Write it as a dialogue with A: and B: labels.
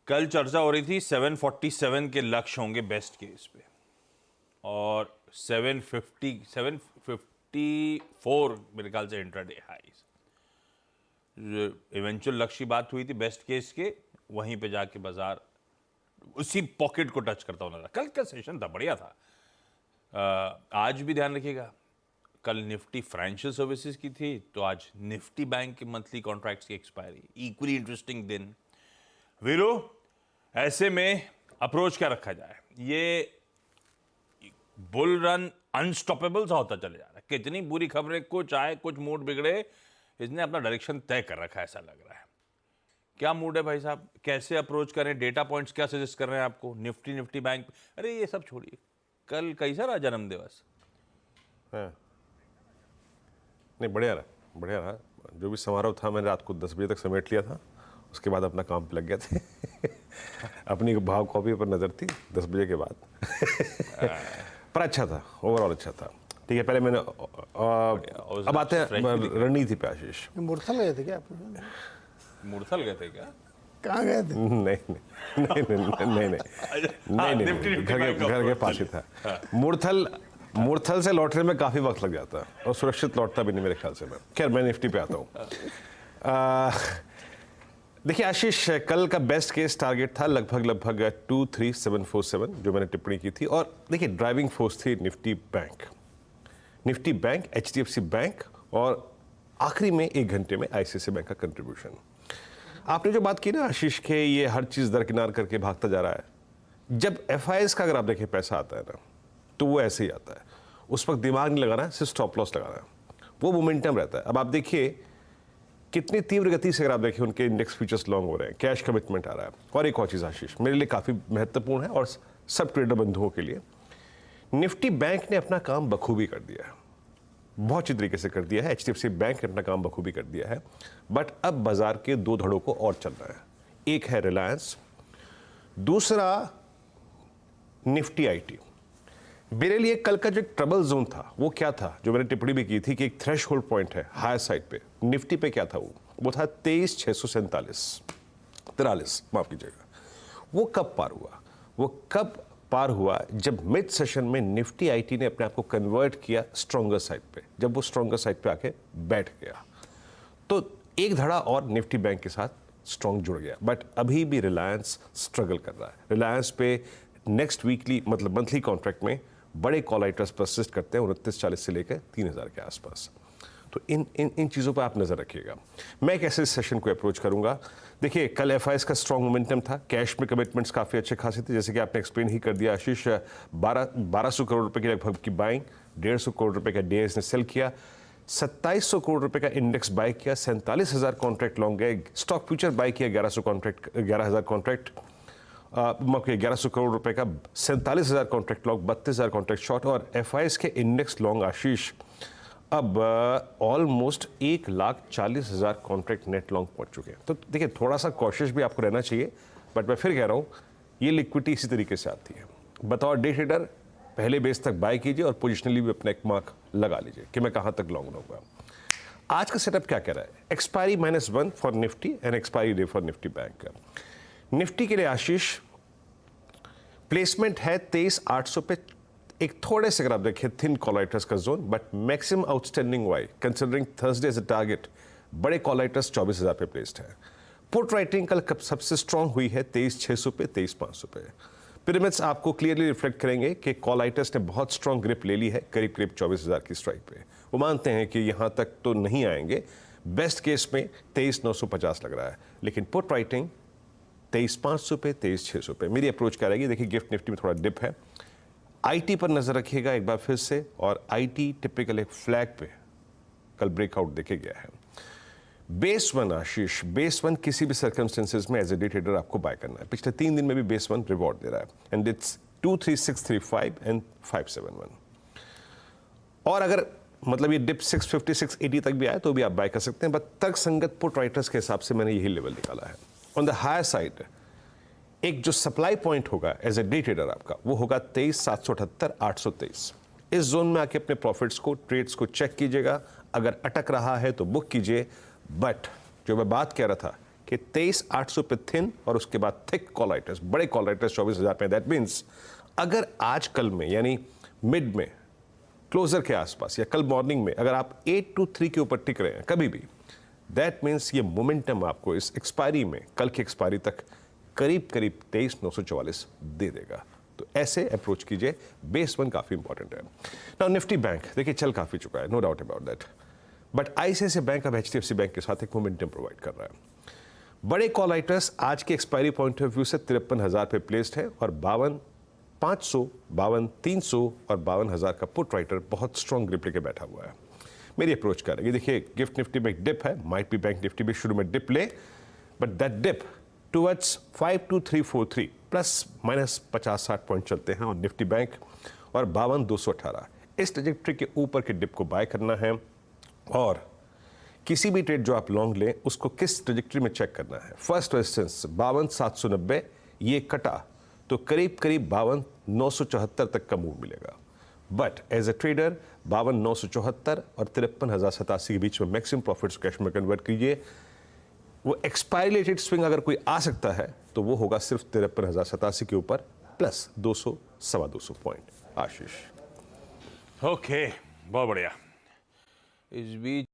A: कल चर्चा हो रही थी 747 के लक्ष्य होंगे बेस्ट केस पे और 754 मेरे ख्याल से इंट्राडे हाईज। इवेंचुअल लक्ष्य की बात हुई थी बेस्ट केस के, वहीं पे जाके बाजार उसी पॉकेट को टच करता हुआ नजर। कल का सेशन था, बढ़िया था। आज भी ध्यान रखिएगा, कल निफ्टी फाइनेंशियल सर्विसेज की थी, तो आज निफ्टी बैंक के मंथली कॉन्ट्रैक्ट्स की एक्सपायरी, इक्वली इंटरेस्टिंग दिन। वीरू, ऐसे में अप्रोच क्या रखा जाए? ये बुल रन अनस्टॉपेबल सा होता चले जा रहा है। कितनी बुरी खबरें, कुछ आए कुछ मूड बिगड़े, इसने अपना डायरेक्शन तय कर रखा है ऐसा लग रहा है। क्या मूड है भाई साहब, कैसे अप्रोच करें? डेटा पॉइंट्स क्या सजेस्ट कर रहे हैं आपको? निफ्टी बैंक, अरे ये सब छोड़िए, कल कैसा रहा जन्म दिवस?
B: हाँ। नहीं, बढ़िया रहा। जो भी समारोह था मैंने रात को 10 बजे तक समेट लिया था, उसके बाद अपना काम पे लग गया थे। अपनी भाव कॉपी पर नज़र थी 10 बजे के बाद। पर अच्छा था, ओवरऑल अच्छा था। ठीक है, पहले मैंने अब आते हैं रणनीति पे। आशीष,
C: मुरथल गए थे क्या आप?
A: मुरथल गए थे क्या?
C: कहाँ गए थे?
B: नहीं, घर के पास ही था। मुरथल से लौटने में काफ़ी वक्त लग जाता है और सुरक्षित लौटता भी नहीं मेरे ख्याल से। मैं खैर मैं निफ्टी पे आता हूँ। देखिए आशीष, कल का बेस्ट केस टारगेट था लगभग 23747 जो मैंने टिप्पणी की थी। और देखिए ड्राइविंग फोर्स थी निफ्टी बैंक, HDFC बैंक और आखिरी में 1 घंटे में ICICI बैंक का कंट्रीब्यूशन। आपने जो बात की ना आशीष के, ये हर चीज़ दरकिनार करके भागता जा रहा है। जब FIS का अगर आप देखें पैसा आता है ना, तो वो ऐसे ही आता है। उस वक्त दिमाग नहीं लगाना है, सिर्फ स्टॉप लॉस लगाना है, वो मोमेंटम रहता है। अब आप देखिए कितनी तीव्र गति से अगर आप देखिए उनके इंडेक्स फ्यूचर्स लॉन्ग हो रहे हैं, कैश कमिटमेंट आ रहा है। और एक और चीज़ आशीष मेरे लिए काफ़ी महत्वपूर्ण है और सब ट्रेडर बंधुओं के लिए, निफ्टी बैंक ने अपना काम बखूबी कर दिया है, बहुत अच्छी तरीके से कर दिया है। HDFC बैंक ने अपना काम बखूबी कर दिया है। बट अब बाजार के 2 धड़ों को और चलना है। एक है रिलायंस, दूसरा निफ्टी IT। मेरे लिए कल का जो ट्रबल जोन था वो क्या था, जो मैंने टिप्पणी भी की थी कि एक थ्रेशहोल्ड पॉइंट है हायर साइड पे। निफ्टी पे क्या था वो था 23,643 माफ कीजिएगा। वो कब पार हुआ? जब मिड सेशन में निफ्टी IT ने अपने आप को कन्वर्ट किया स्ट्रॉन्गर साइड पे। जब वो स्ट्रॉन्गर साइड पे आके बैठ गया तो एक धड़ा और निफ्टी बैंक के साथ स्ट्रॉन्ग जुड़ गया। बट अभी भी रिलायंस स्ट्रगल कर रहा है। रिलायंस पे नेक्स्ट वीकली मतलब मंथली कॉन्ट्रैक्ट में बड़े कॉल राइटर्स परसिस्ट करते हैं 2940 से लेकर 3000 के आसपास। तो इन चीज़ों पर आप नज़र रखिएगा। मैं कैसे सेशन को अप्रोच करूंगा? देखिए कल FIS का स्ट्रॉन्ग मोमेंटम था, कैश में कमिटमेंट्स काफ़ी अच्छे खासे थे, जैसे कि आपने एक्सप्लेन ही कर दिया आशीष। 1200 करोड़ रुपए की लगभग की बाइंग, 150 करोड़ रुपए का DIS ने सेल किया, 2700 करोड़ रुपए का इंडेक्स बाय किया, 47,000 कॉन्ट्रैक्ट लॉन्ग गए, स्टॉक फ्यूचर बाय किया 1100 कॉन्ट्रैक्ट 11,000 कॉन्ट्रैक्ट 1100 करोड़ रुपए का, 47,000 कॉन्ट्रैक्ट लॉन्ग, 32,000 कॉन्ट्रैक्ट शॉर्ट। और FIS के इंडेक्स लॉन्ग आशीष अब ऑलमोस्ट 1,40,000 कॉन्ट्रैक्ट नेट लॉन्ग पहुंच चुके हैं। तो देखिए थोड़ा सा कॉशियस भी आपको रहना चाहिए। बट मैं फिर कह रहा हूँ ये लिक्विडिटी इसी तरीके से आती है। बतौर डे ट्रेडर पहले बेस तक बाय कीजिए और पोजिशनली भी अपना एक मार्क लगा लीजिए कि मैं कहाँ तक लॉन्ग रहूँगा। आज का सेटअप क्या कह रहा है? Expiry -1 for Nifty and expiry day for Nifty bank. Nifty के लिए आशीष प्लेसमेंट है 23,800 पे, एक थोड़े से अगर आप देखें थिन कॉल राइटर्स का zone, but maximum outstanding why considering Thursday as a target बड़े कॉल राइटर्स 24,000 पे प्लेस्ड है। पुट राइटिंग कल सबसे स्ट्रांग हुई है 23,600 पे, 23,500 पे। पिरामिड्स आपको क्लियरली रिफ्लेक्ट करेंगे कि कॉल राइटर्स ने बहुत स्ट्रांग ग्रिप ले ली है करीब 24,000 की स्ट्राइक पे। वो मानते हैं कि यहाँ तक तो नहीं आएंगे, बेस्ट केस में 23,950 लग रहा है, लेकिन पुट राइटिंग 23,500 पे, 23,600 पे। मेरी अप्रोच क्या रहेगी? देखिए गिफ्ट निफ्टी में थोड़ा डिप है, IT पर नजर रखिएगा एक बार फिर से। और IT टिपिकल एक फ्लैग पे कल ब्रेकआउट देखे गया है। बेस 1 आशीष, बेस 1 किसी भी सर्कमस्टेंसेज में एज ए डे ट्रेडर आपको बाय करना है। पिछले 3 दिन में भी बेस 1 रिवॉर्ड दे रहा है एंड इट्स 23635 एंड 571। और अगर मतलब ये डिप 650 680 तक भी आए तो भी आप बाय कर सकते हैं। बट तर्क संगत पुट राइटर्स के हिसाब से मैंने यही लेवल निकाला है। ऑन द हायर साइड एक जो सप्लाई पॉइंट होगा एज ए डे ट्रेडर आपका, वो होगा 23,778 823। इस जोन में आके अपने प्रॉफिट्स को, ट्रेड्स को चेक कीजिएगा। अगर अटक रहा है तो बुक कीजिए। बट जो मैं बात कह रहा था कि 23,800 पे थिन और उसके बाद थिक कॉलाइटर्स, बड़े कॉलाइटर्स 24,000 पे। दैट मीन्स अगर आज कल में यानी मिड में क्लोजर के आसपास या कल मॉर्निंग में अगर आप 823 के ऊपर टिक रहे हैं कभी भी, दैट मीन्स ये मोमेंटम आपको इस एक्सपायरी में, कल की एक्सपायरी तक करीब करीब 23,944 दे देगा। तो ऐसे अप्रोच कीजिए। बेस वन काफी इंपॉर्टेंट है। नाउ निफ्टी बैंक देखिए चल काफी चुका है, no doubt about that, but ICICI bank अब एचडीएफसी बैंक के साथ एक मोमेंटम प्रोवाइड कर रहा है। बड़े कॉलाइटर्स आज के एक्सपायरी पॉइंट ऑफ व्यू से 53,000 पे प्लेस्ड है और 52,500, 52,300 और 52,000 का पुट राइटर बहुत स्ट्रॉन्ग ग्रिप लेके बैठा हुआ है। मेरी अप्रोच कर रही है, देखिए गिफ्ट निफ्टी में एक डिप है, माइट बी बैंक निफ्टी भी शुरू में डिप ले, but that dip towards 52343 plus minus 50-60 point चलते हैं और निफ्टी बैंक और 52,218 इस ट्रेजेक्टरी के ऊपर के डिप को बाय करना है। और किसी भी ट्रेड जो आप लॉन्ग लें उसको किस ट्रेजेक्टरी में चेक करना है। फर्स्ट रेजिस्टेंस 52,790, ये कटा तो करीब करीब 52,974 तक का मूव मिलेगा। बट एज अ ट्रेडर 52,974 और 53,087 के बीच में मैक्सिमम प्रॉफिट्स कैश में कन्वर्ट कीजिए। वो एक्सपायरी रिलेटेड स्विंग अगर कोई आ सकता है तो वो होगा सिर्फ 53,087 के ऊपर प्लस 200, 250 पॉइंट। आशीष।
A: ओके, बहुत बढ़िया। इस बीच